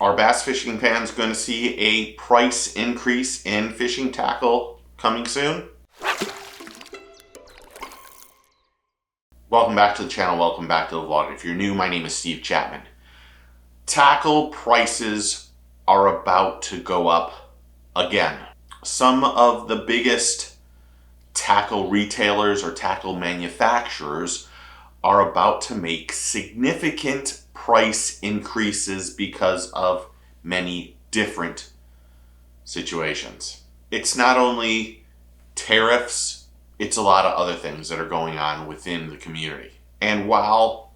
Are bass fishing fans going to see a price increase in fishing tackle coming soon? Welcome back to the channel. Welcome back to the vlog. If you're new, my name is Steve Chapman. Tackle prices are about to go up again. Some of the biggest tackle retailers or tackle manufacturers are about to make significant price increases because of many different situations. It's not only tariffs, it's a lot of other things that are going on within the community. And while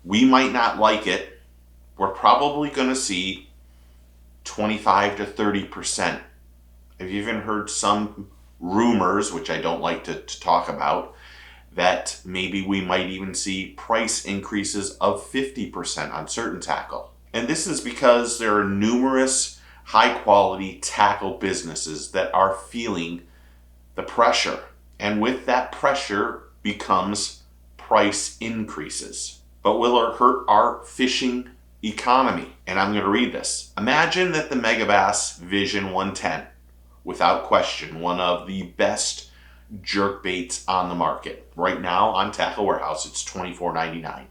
we might not like it, we're probably going to see 25 to 30%. I've even heard some rumors, which I don't like to talk about, that maybe we might even see price increases of 50% on certain tackle. And this is because there are numerous high quality tackle businesses that are feeling the pressure. And with that pressure becomes price increases. But will it hurt our fishing economy? And I'm going to read this. Imagine that the Megabass Vision 110, without question, one of the best jerk baits on the market. Right now on Tackle Warehouse, it's $24.99.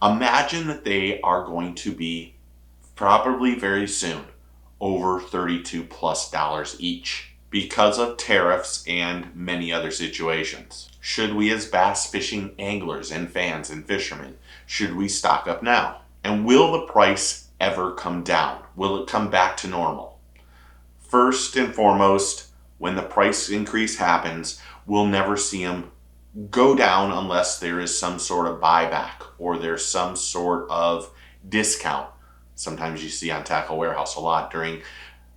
Imagine that they are going to be probably very soon over $32+ each because of tariffs and many other situations. Should we, as bass fishing anglers and fans and fishermen, should we stock up now? And will the price ever come down? Will it come back to normal? First and foremost, when the price increase happens, we'll never see them go down unless there is some sort of buyback or there's some sort of discount. Sometimes you see on Tackle Warehouse a lot during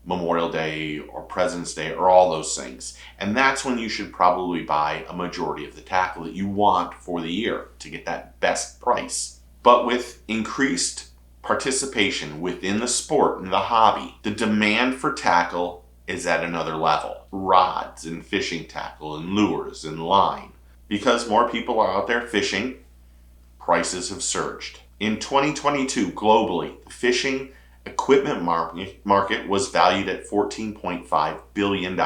Memorial Day or President's Day or all those things. And that's when you should probably buy a majority of the tackle that you want for the year to get that best price. But with increased participation within the sport and the hobby, the demand for tackle is at another level. Rods and fishing tackle and lures and line. Because more people are out there fishing, prices have surged. In 2022, globally, the fishing equipment market was valued at $14.5 billion.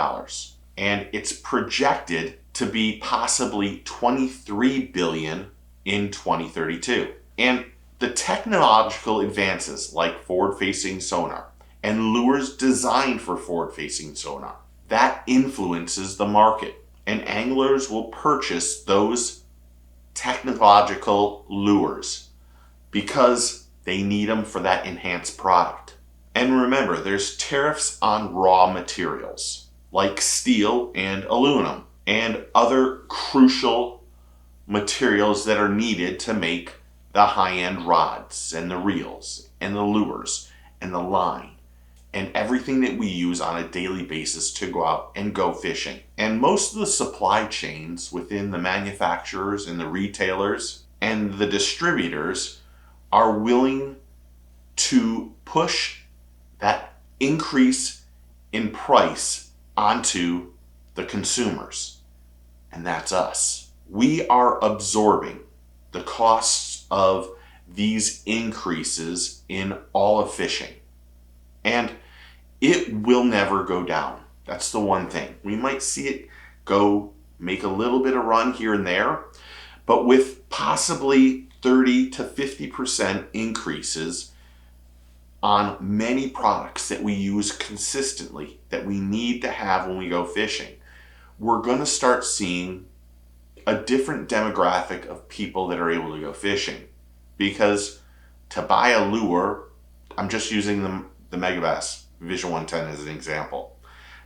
And it's projected to be possibly $23 billion in 2032. And the technological advances like forward-facing sonar and lures designed for forward-facing sonar, that influences the market. And anglers will purchase those technological lures because they need them for that enhanced product. And remember, there's tariffs on raw materials like steel and aluminum and other crucial materials that are needed to make the high-end rods and the reels and the lures and the line and everything that we use on a daily basis to go out and go fishing. And most of the supply chains within the manufacturers and the retailers and the distributors are willing to push that increase in price onto the consumers. And that's us. We are absorbing the costs of these increases in all of fishing. And it will never go down. That's the one thing. We might see it go make a little bit of run here and there, but with possibly 30 to 50% increases on many products that we use consistently, that we need to have when we go fishing, we're going to start seeing a different demographic of people that are able to go fishing. Because to buy a lure, I'm just using the Megabass Vision 110 as an example.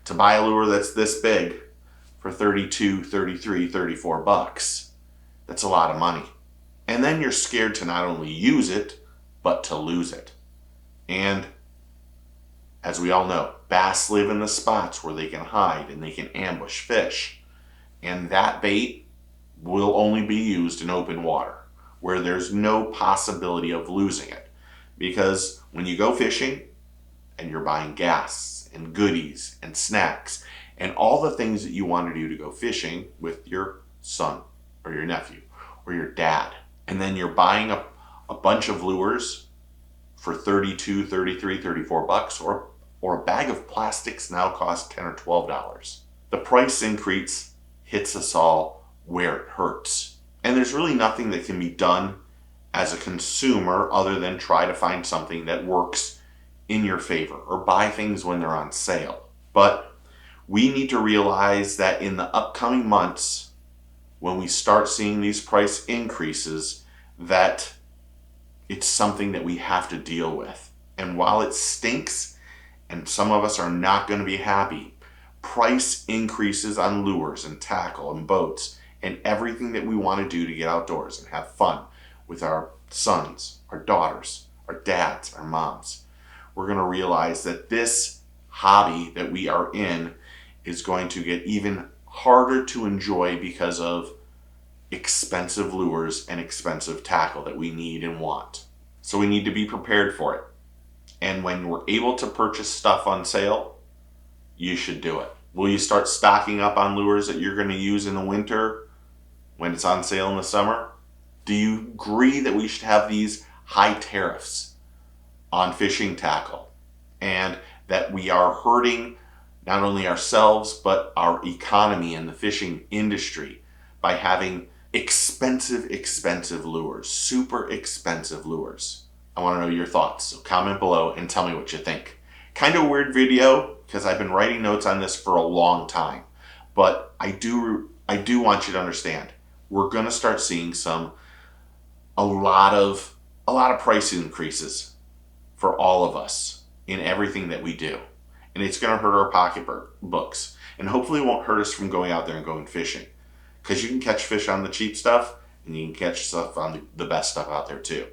To buy a lure that's this big for 32, 33, 34 bucks, that's a lot of money. And then you're scared to not only use it, but to lose it. And as we all know, bass live in the spots where they can hide and they can ambush fish. And that bait will only be used in open water, where there's no possibility of losing it. Because when you go fishing and you're buying gas and goodies and snacks and all the things that you want to do to go fishing with your son or your nephew or your dad, and then you're buying a bunch of lures for 32, 33, 34 bucks, or a bag of plastics now costs $10 or $12. The price increase hits us all where it hurts. And there's really nothing that can be done as a consumer other than try to find something that works in your favor or buy things when they're on sale. But we need to realize that in the upcoming months, when we start seeing these price increases, that it's something that we have to deal with. And while it stinks and some of us are not going to be happy, price increases on lures and tackle and boats and everything that we want to do to get outdoors and have fun with our sons, our daughters, our dads, our moms. We're going to realize that this hobby that we are in is going to get even harder to enjoy because of expensive lures and expensive tackle that we need and want. So we need to be prepared for it. And when we're able to purchase stuff on sale, you should do it. Will you start stocking up on lures that you're going to use in the winter when it's on sale in the summer? Do you agree that we should have these high tariffs on fishing tackle and that we are hurting not only ourselves but our economy and the fishing industry by having expensive lures, super expensive lures? I want to know your thoughts, so comment below and tell me what you think. Kind of a weird video because I've been writing notes on this for a long time, but I do want you to understand we're going to start seeing a lot of price increases for all of us in everything that we do, and it's going to hurt our pocketbooks, and hopefully it won't hurt us from going out there and going fishing, because you can catch fish on the cheap stuff and you can catch stuff on the best stuff out there too.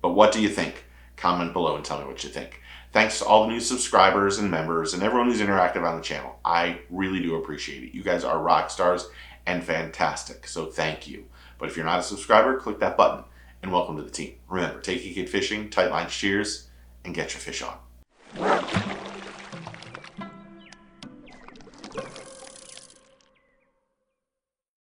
But what do you think? Comment below and tell me what you think. Thanks to all the new subscribers and members and everyone who's interactive on the channel. I really do appreciate it. You guys are rock stars and fantastic, so thank you. But if you're not a subscriber, click that button and welcome to the team. Remember, take your kid fishing, tight lines, cheers, and get your fish on.